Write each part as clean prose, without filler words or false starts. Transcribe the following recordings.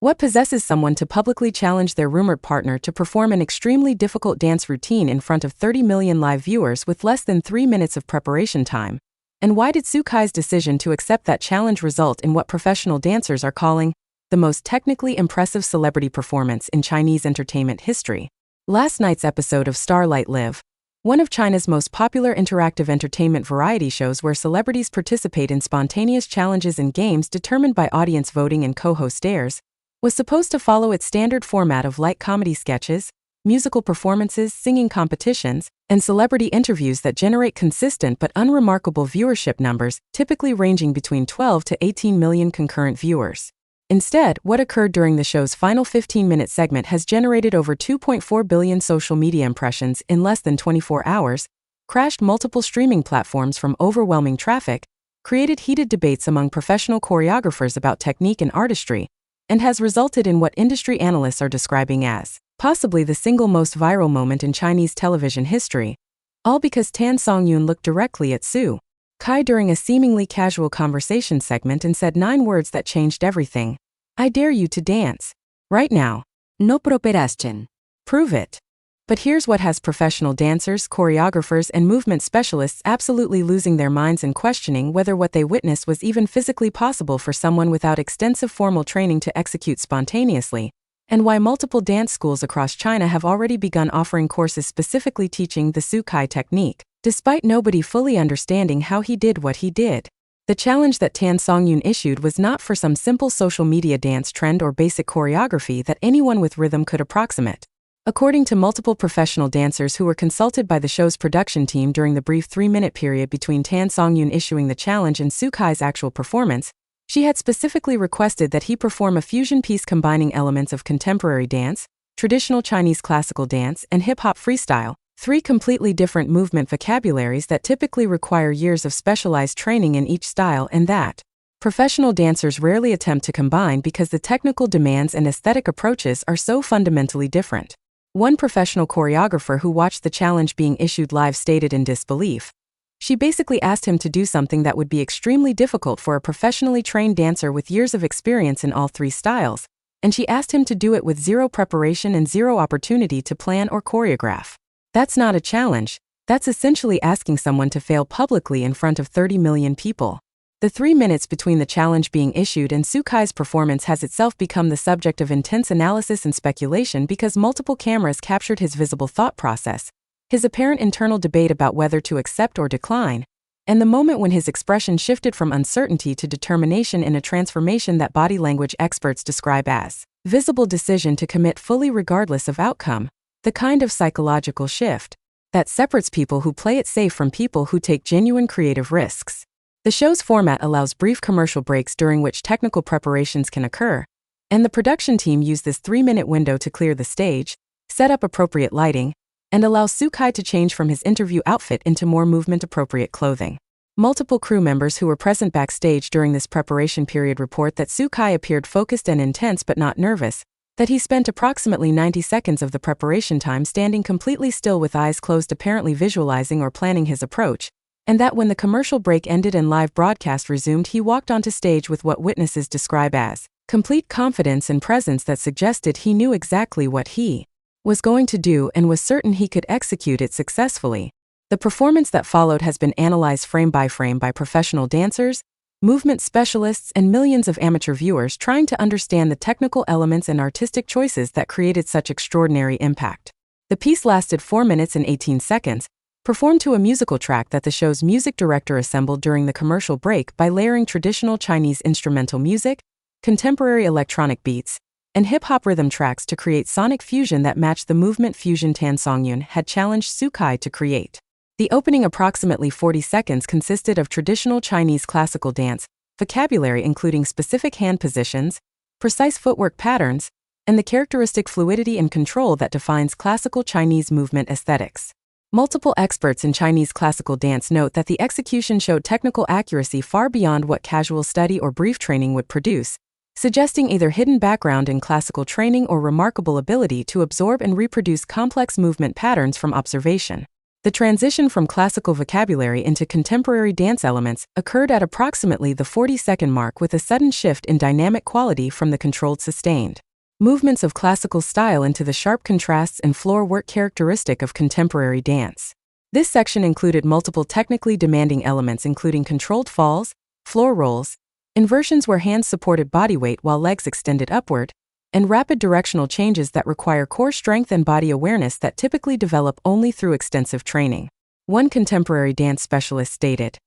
What possesses someone to publicly challenge their rumored partner to perform an extremely difficult dance routine in front of 30 million live viewers with less than 3 minutes of preparation time? And why did Sukai's decision to accept that challenge result in what professional dancers are calling the most technically impressive celebrity performance in Chinese entertainment history? Last night's episode of Starlight Live, one of China's most popular interactive entertainment variety shows where celebrities participate in spontaneous challenges and games determined by audience voting and co-host stares, was supposed to follow its standard format of light comedy sketches, musical performances, singing competitions, and celebrity interviews that generate consistent but unremarkable viewership numbers, typically ranging between 12 to 18 million concurrent viewers. Instead, what occurred during the show's final 15-minute segment has generated over 2.4 billion social media impressions in less than 24 hours, crashed multiple streaming platforms from overwhelming traffic, created heated debates among professional choreographers about technique and artistry, and has resulted in what industry analysts are describing as possibly the single most viral moment in Chinese television history, all because Songyun looked directly at Kai during a seemingly casual conversation segment and said 9 words that changed everything. "I dare you to dance. Right now. No prooperación. Prove it." But here's what has professional dancers, choreographers, and movement specialists absolutely losing their minds and questioning whether what they witnessed was even physically possible for someone without extensive formal training to execute spontaneously, and why multiple dance schools across China have already begun offering courses specifically teaching the Kai technique, despite nobody fully understanding how he did what he did. The challenge that Songyun issued was not for some simple social media dance trend or basic choreography that anyone with rhythm could approximate. According to multiple professional dancers who were consulted by the show's production team during the brief 3-minute period between Songyun issuing the challenge and Kai's actual performance, she had specifically requested that he perform a fusion piece combining elements of contemporary dance, traditional Chinese classical dance, and hip-hop freestyle, 3 completely different movement vocabularies that typically require years of specialized training in each style and that professional dancers rarely attempt to combine because the technical demands and aesthetic approaches are so fundamentally different. One professional choreographer who watched the challenge being issued live stated in disbelief. She basically asked him to do something that would be extremely difficult for a professionally trained dancer with years of experience in all 3 styles, and she asked him to do it with 0 preparation and 0 opportunity to plan or choreograph. That's not a challenge, that's essentially asking someone to fail publicly in front of 30 million people. The 3 minutes between the challenge being issued and Kai's performance has itself become the subject of intense analysis and speculation because multiple cameras captured his visible thought process, his apparent internal debate about whether to accept or decline, and the moment when his expression shifted from uncertainty to determination in a transformation that body language experts describe as visible decision to commit fully regardless of outcome. The kind of psychological shift that separates people who play it safe from people who take genuine creative risks. The show's format allows brief commercial breaks during which technical preparations can occur, and the production team used this 3-minute window to clear the stage, set up appropriate lighting, and allow Kai to change from his interview outfit into more movement-appropriate clothing. Multiple crew members who were present backstage during this preparation period report that Kai appeared focused and intense but not nervous, that he spent approximately 90 seconds of the preparation time standing completely still with eyes closed apparently visualizing or planning his approach, and that when the commercial break ended and live broadcast resumed he walked onto stage with what witnesses describe as complete confidence and presence that suggested he knew exactly what he was going to do and was certain he could execute it successfully. The performance that followed has been analyzed frame by professional dancers, movement specialists, and millions of amateur viewers trying to understand the technical elements and artistic choices that created such extraordinary impact. The piece lasted 4 minutes and 18 seconds, performed to a musical track that the show's music director assembled during the commercial break by layering traditional Chinese instrumental music, contemporary electronic beats, and hip-hop rhythm tracks to create sonic fusion that matched the movement fusion Songyun had challenged Kai to create. The opening approximately 40 seconds consisted of traditional Chinese classical dance, vocabulary including specific hand positions, precise footwork patterns, and the characteristic fluidity and control that defines classical Chinese movement aesthetics. Multiple experts in Chinese classical dance note that the execution showed technical accuracy far beyond what casual study or brief training would produce, suggesting either hidden background in classical training or remarkable ability to absorb and reproduce complex movement patterns from observation. The transition from classical vocabulary into contemporary dance elements occurred at approximately the 40-second mark with a sudden shift in dynamic quality from the controlled sustained movements of classical style into the sharp contrasts and floor work characteristic of contemporary dance. This section included multiple technically demanding elements including controlled falls, floor rolls, inversions where hands supported body weight while legs extended upward, and rapid directional changes that require core strength and body awareness that typically develop only through extensive training. One contemporary dance specialist stated,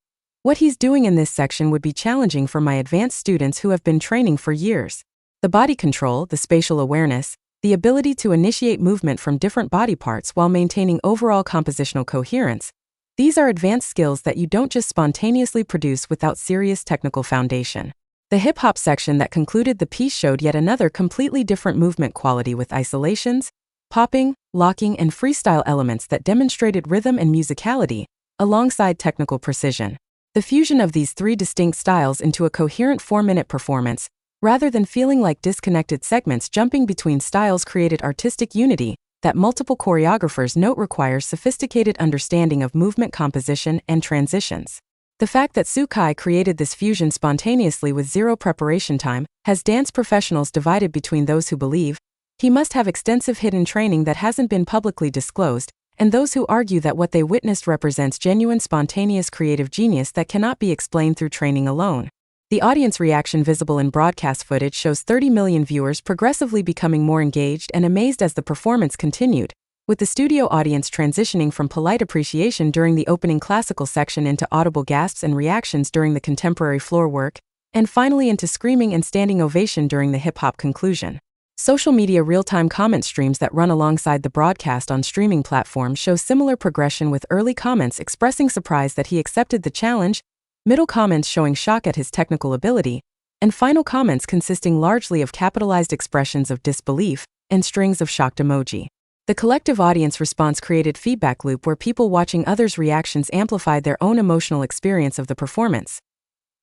"What he's doing in this section would be challenging for my advanced students who have been training for years. The body control, the spatial awareness, the ability to initiate movement from different body parts while maintaining overall compositional coherence, these are advanced skills that you don't just spontaneously produce without serious technical foundation." The hip-hop section that concluded the piece showed yet another completely different movement quality with isolations, popping, locking, and freestyle elements that demonstrated rhythm and musicality, alongside technical precision. The fusion of these three distinct styles into a coherent 4-minute performance, rather than feeling like disconnected segments jumping between styles, created artistic unity that multiple choreographers note requires sophisticated understanding of movement composition and transitions. The fact that Tsukai created this fusion spontaneously with zero preparation time has dance professionals divided between those who believe he must have extensive hidden training that hasn't been publicly disclosed, and those who argue that what they witnessed represents genuine spontaneous creative genius that cannot be explained through training alone. The audience reaction visible in broadcast footage shows 30 million viewers progressively becoming more engaged and amazed as the performance continued, with the studio audience transitioning from polite appreciation during the opening classical section into audible gasps and reactions during the contemporary floor work, and finally into screaming and standing ovation during the hip-hop conclusion. Social media real-time comment streams that run alongside the broadcast on streaming platforms show similar progression, with early comments expressing surprise that he accepted the challenge, middle comments showing shock at his technical ability, and final comments consisting largely of capitalized expressions of disbelief and strings of shocked emoji. The collective audience response created feedback loop where people watching others' reactions amplified their own emotional experience of the performance.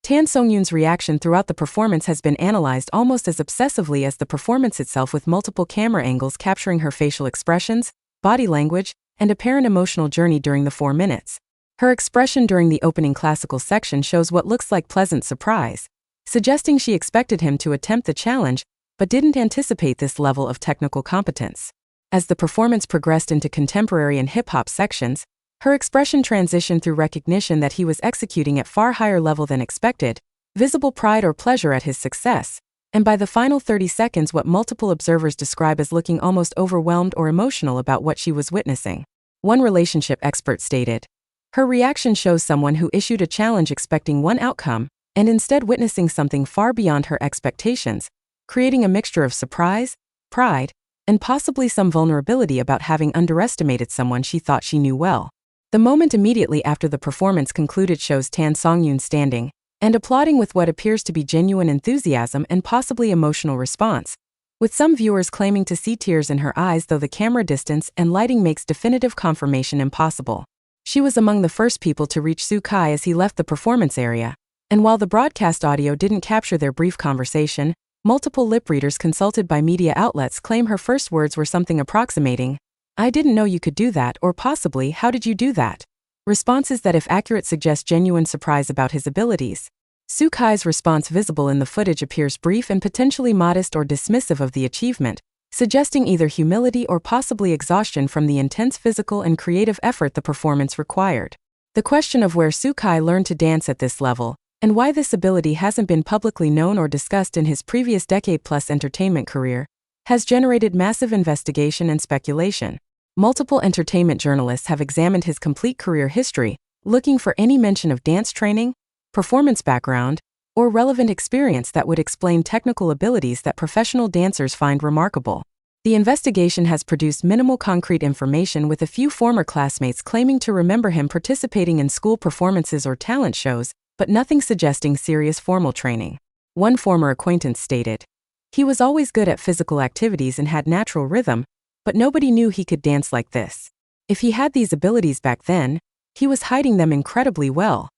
Tan Songyun's reaction throughout the performance has been analyzed almost as obsessively as the performance itself, with multiple camera angles capturing her facial expressions, body language, and apparent emotional journey during the 4 minutes. Her expression during the opening classical section shows what looks like pleasant surprise, suggesting she expected him to attempt the challenge but didn't anticipate this level of technical competence. As the performance progressed into contemporary and hip-hop sections, her expression transitioned through recognition that he was executing at far higher level than expected, visible pride or pleasure at his success, and by the final 30 seconds what multiple observers describe as looking almost overwhelmed or emotional about what she was witnessing. One relationship expert stated, "Her reaction shows someone who issued a challenge expecting one outcome, and instead witnessing something far beyond her expectations, creating a mixture of surprise, pride, and possibly some vulnerability about having underestimated someone she thought she knew well." The moment immediately after the performance concluded shows Tan Songyun standing and applauding with what appears to be genuine enthusiasm and possibly emotional response, with some viewers claiming to see tears in her eyes, though the camera distance and lighting makes definitive confirmation impossible. She was among the first people to reach Tsukai as he left the performance area, and while the broadcast audio didn't capture their brief conversation, multiple lip readers consulted by media outlets claim her first words were something approximating, "I didn't know you could do that," or possibly, "How did you do that?" Responses that, if accurate, suggest genuine surprise about his abilities. Tsukai's response visible in the footage appears brief and potentially modest or dismissive of the achievement, suggesting either humility or possibly exhaustion from the intense physical and creative effort the performance required. The question of where Tsukai learned to dance at this level, and why this ability hasn't been publicly known or discussed in his previous decade-plus entertainment career, has generated massive investigation and speculation. Multiple entertainment journalists have examined his complete career history, looking for any mention of dance training, performance background, or relevant experience that would explain technical abilities that professional dancers find remarkable. The investigation has produced minimal concrete information, with a few former classmates claiming to remember him participating in school performances or talent shows, but nothing suggesting serious formal training. One former acquaintance stated, "He was always good at physical activities and had natural rhythm, but nobody knew he could dance like this. If he had these abilities back then, he was hiding them incredibly well."